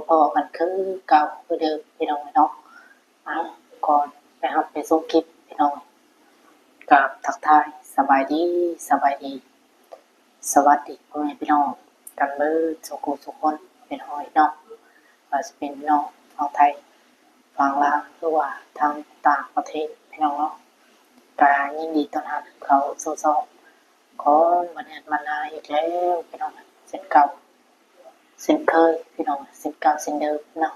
พอกันคือเก่าคือเดิมพี่น้องเนาะก่อนไปรับไปส่งคลิปพี่น้องกับทักทายสบายดีสบายดีสวัสดีพ่อแม่พี่น้องกันเบิดทุกคนเป็นหอยเนาะว่าจะเป็นพี่น้องฝั่งไทยฝั่งลาวหรือว่าทางต่างประเทศพี่น้องเนาะก็ยินดีต้อนรับเขาสู่ช่องของวันนี้มานาอีกแล้วพี่น้องเส้นเก่าเส้นเคยพี่น้องเส้นเก่าเส้นเดิมเนาะ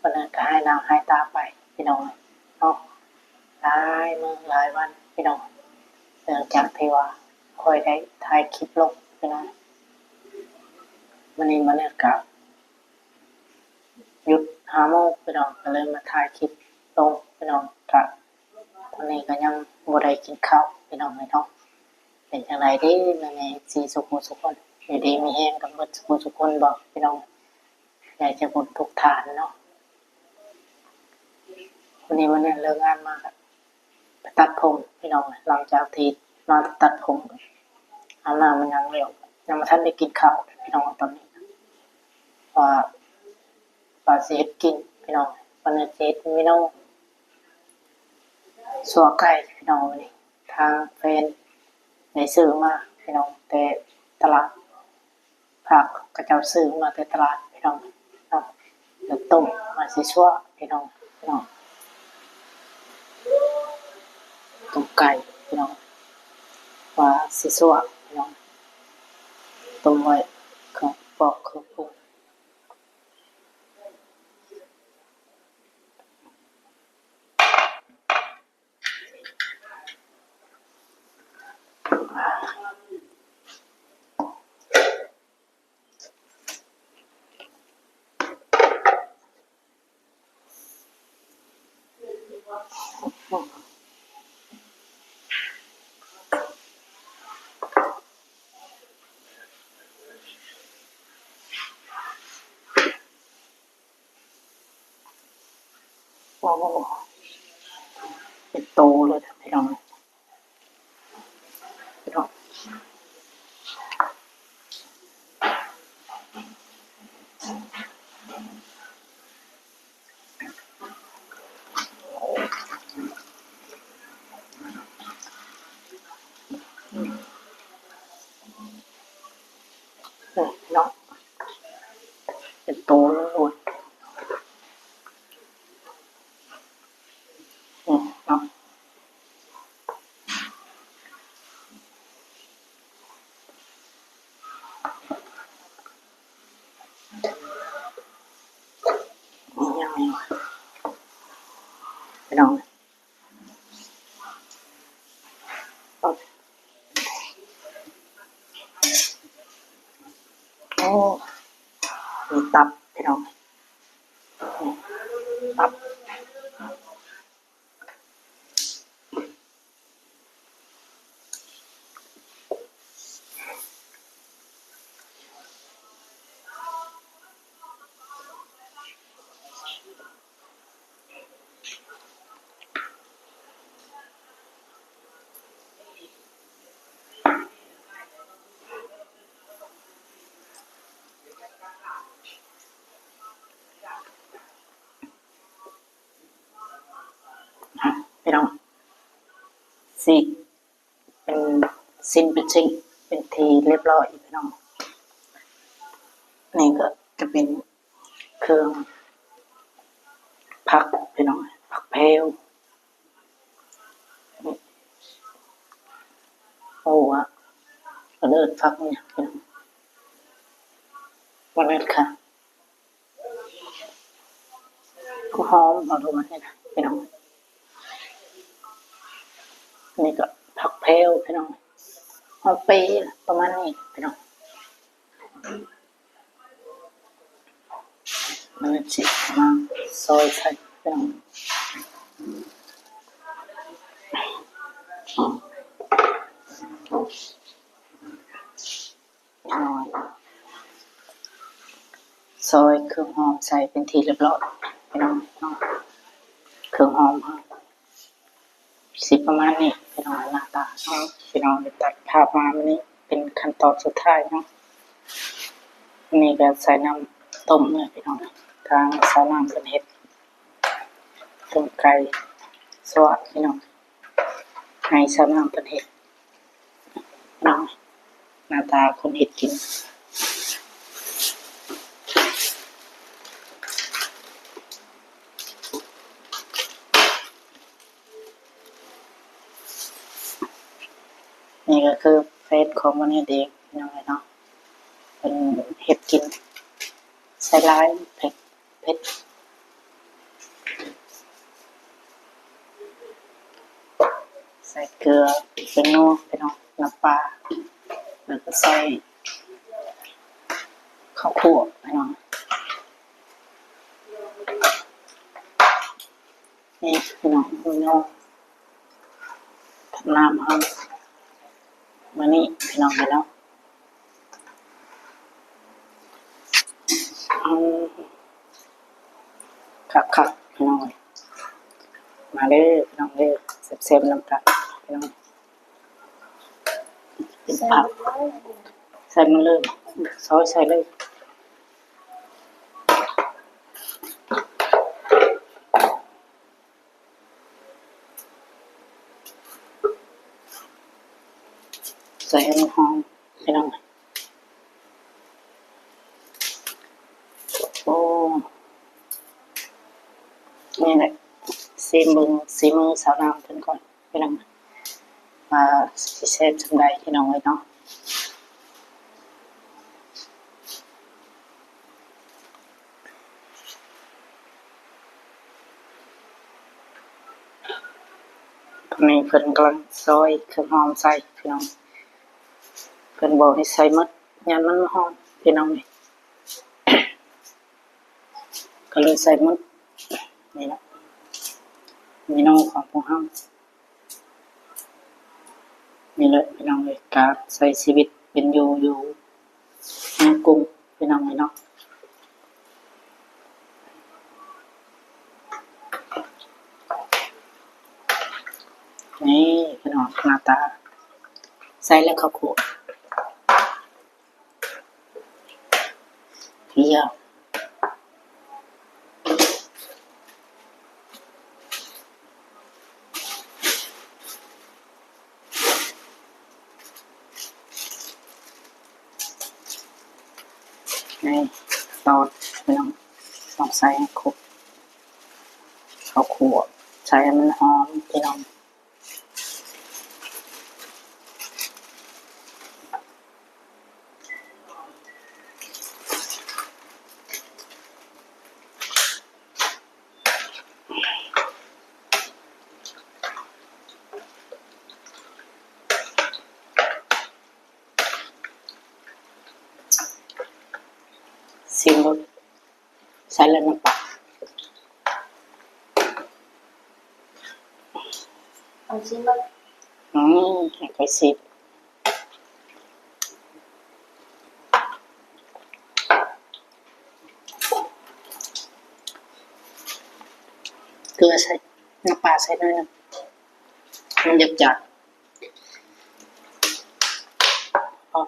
วันนั้นก็ให้นางให้ตาไปพี่น้องเนาะหลายมื้อหลายวันพี่น้องเนื่องจากที่ว่าค่อยได้ถ่ายคลิปลงพี่น้องวันนี้มาเนี่ยก็หยุด5 โมงพี่น้องก็เลยมาถ่ายคลิปลงพี่น้องก็ตอนนี้ก็ยังบ่ได้กินข้าวพี่น้องเลยเนาะเป็นจังไดเด้แม่ๆสิสุขสุขคนอยู่ดีมีแรงกันเบิดสุขคนบ่พี่น้องอยากจะบุญทุกฐานเนาะวันนี้เลิกงานมาครับไปตัดผมพี่น้องหลังจากที่มาตัดผมอาบน้ำมันยังเร็วยังมาทันได้กินข้าวพี่น้องตอนนี้ว่าสิเฮ็ดกินพี่น้องวันนี้สิเฮ็ดเมนูสัวไก่พี่น้องนี่ทางแฟนได้ซื้อมาพี่น้องแต่ตลาดผักก็เจ้าซื้อมาแต่ตลาดพี่น้องเนาะเดี๋ยวต้มมาสิชั่วพี่น้องต้มไก่พี่น้องว่าสิชั่วพี่น้องต้มไว้เครื่องปอกเครื่องปรุงโอ้โหเป็นโตเลยพี่น้องพี่น้องพี่น้องเป็นโตเลยเนาะนี่ยังไงพี่น้องโอ้มีตับพี่น้องตับพี่น้องสิเป็นสิ้นเป็นชิ้นเป็นทีเรียบร้อยพี่น้องนี่ก็จะเป็นเครื่องผักพี่น้องผักแพรวโอ้อะเลิศผักเนี่ยพี่น้องวันนั้นค่ะหอมเอาลงมาให้นะพี่น้องนี่ก็ผักแพรวพี่น้องหอมเปรี้ยประมาณนี้พี่น้องมันจะมาซอยใส่พี่น้องซอยเครื่องหอมใส่เป็นทีเรียบร้อยพี่น้องเครื่องหอมสิประมาณนี้พี่น้องหน้าตาพี่น้องตัดภาพมาวันนี้เป็นขั้นตอนสุดท้ายเนาะนี่ก็ใส่น้ ต้มเนี่ยพี่น้องทางสาวน้ำเป็นเห็ดต้มไก่สวัสดพี่น้องให้สาวน้ำเป็นเห็ดน้องหน้าตาคนเห็ดกินนี่ก็คือเฟซของวันนี้เด็กพี่น้องเนาะเป็นเห็ดกินใส่ร้ายเผ็ดใส่เกลือเป็นนัวพี่น้องน้ำปลาแล้วก็ใส่ข้าวคั่วพี่น้องนี่พี่น้องพี่น้องทำน้ำครับวันนี้พี่น้องไปแล้วคักพี่น้องมาเลยพี่น้องเลยเซฟน้ำตาลพี่น้องเป็นผักใส่มาเลยซอยใส่เลยใส่ให้มันหอมพี่น้องโอ้นี่แหละซีมือสาวน้ำกันก่อนพี่น้องมาสิเซฟจำได้พี่น้องเลยเนาะตอนนี้เพิ่นกำลังซอยเครื่องหอมใส่พี่น้องเพิ่นบอกให้ใส่หมดยันมันหอมพี่น้องนี่ก็เลยใส่หมดนี่แหละเมนูของพวกเรานี่แหละพี่น้องเลยการใช้ชีวิตเป็นอยู่ในกรุงพี่น้องเลยเนาะนี่พี่น้องหน้าตาใส่แล้วข้าวคั่วเยี่ยมนี่ซอสพี่น้องต้องใส่ให้ครบข้าวคั่วใส่ให้มันหอมพี่น้องซิมรสใส่แล้วน้ำปลาเอาชิมบ้างไปซิมเกลือใส่น้ำปลาใส่หน่อยนึงมันจะจัดพอ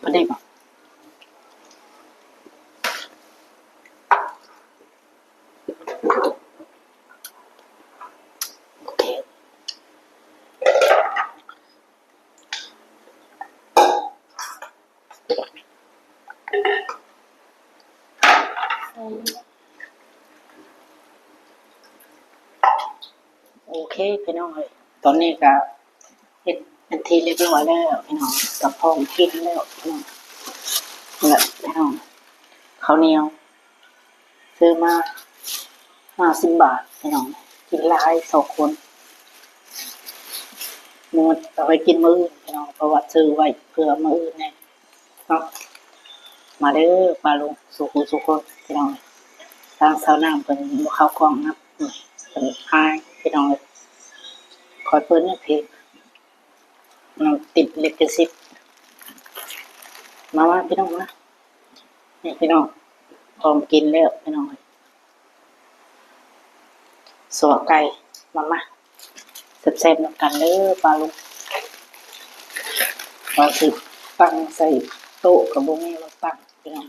พอดีป่ะโอเคโอเคพี่น้องเลยตอนนี้ก็เฮ็ดเป็นทีเรียบร้อยแล้วพี่น้องกับพร้อมกินแล้วพี่น้องนี่แหละพี่น้องข้าวเหนียวซื้อมา50 บาทพี่น้องกินหลาย2 คนมื้อเอาไว้กินมื้อพี่น้องเพราะว่าซื้อไว้เพื่อมื้ออื่นแน่เนาะมาเด้อปลาลุงสุคนพี่น้องทางสาวน้ำเพิ่นบ่เข้ากล้องนะเพิ่นอายพี่น้อง ขอเปิดเนี่ยเพจมันติดลิขสิทธิ์มาว่าพี่น้องนะนี่พี่น้องพร้อมกินแล้วพี่น้องสัวไก่มาแซ่บๆน้ำกันเด้อปลาลูกปลาสิตั้งใส่โต๊ะกับบุ้งเราตั้งพี่น้อง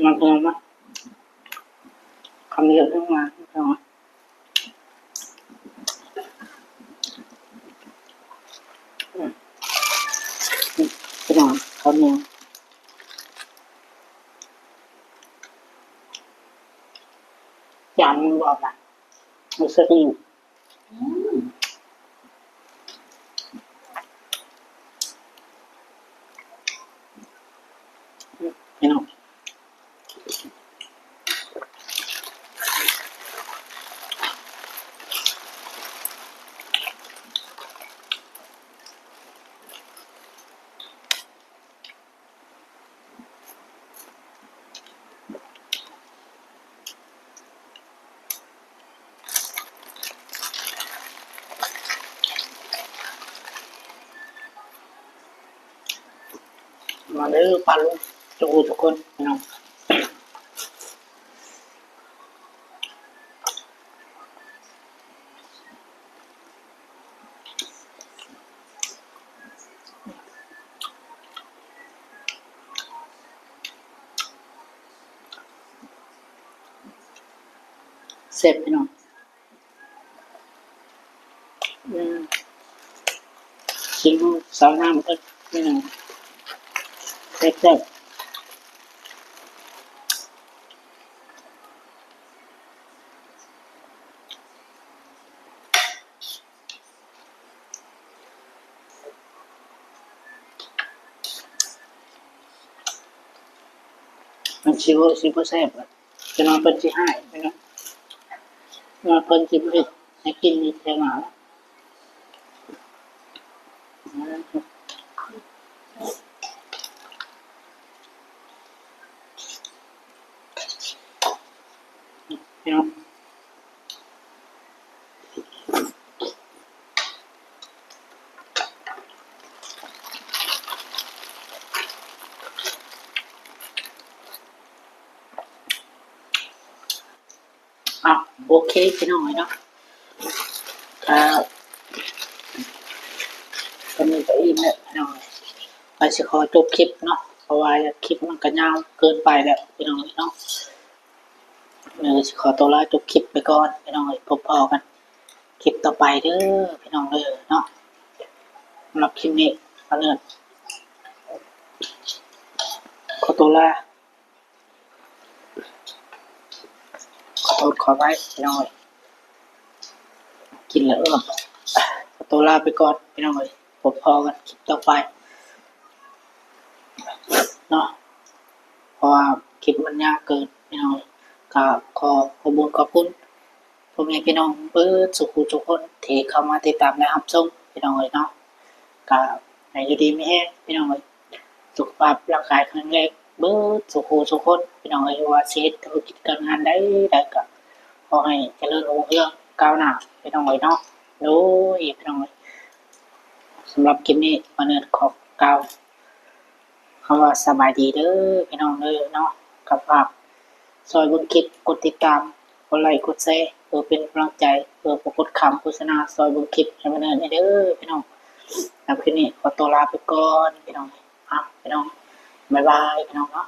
มันเป็นไงคำเยอะขึ้นมาพี่น้องพี่น้องเขาเนียยำมันบอกอ่ะรู้สึกอยู่พี่น้องมาเด้อปลาลูกทุกคนพี่น้องเสร็จพี่น้องชิมสาวน้ำก็พี่น้องแซ่บมันชิวแซ่บเลยจะนอนเป็นที่ให้พี่น้องนอนเป็นที่ไม่ให้กินมีแต่หมาพี่น้องโอเคพี่น้องเนาะครับตอนนี้ก็อิ่มแล้วพี่น้องไปสิขอจบคลิปเนาะเพราะว่าคลิปมันก็ยาวเกินไปแล้วพี่น้องเนาะสิขอตัวลาจบคลิปไปก่อนพี่น้องพบกันคลิปต่อไปเด้อพี่น้องเนาะสำหรับคลิปนี้ก็เนินขอตัวลาขอไว้พี่น้องกินแล้วขอตัวลาไปก่อนพี่น้องพบกันคลิปต่อไปเนาะเพราะว่าคลิปมันยาวเกินพี่น้องก็ขอบคุณพ่อแม่พี่น้องเบิดสุขุทุกคนที่เข้ามาติดตามและรับชมพี่น้องเนาะก็ให้อยู่ดีไม่แห้งพี่น้องสุขภาพร่างกายแข็งแรงเบิดสุขุทุกคนพี่น้องว่าชีวิตธุรกิจการงานได้ก็ขอให้เจริญรุ่งเรืองก้าวหน้าพี่น้องเนาะโดยพี่น้องสำหรับคลิปนี้มาเนินขอกล่าวคำว่าสบายดีเด้อพี่น้องเนาะกับภาพซอยบนคลิปกดติดตามกดไลค์กดแชร์เพื่อเป็นกำลังใจเพื่อประกดคำโฆษณาซอยบนคลิปให้มาเนินเด้อพี่น้องแล้วคืนนี้ขอตัวลาไปก่อนพี่น้องพี่น้องบ๊ายบายพี่น้องเนาะ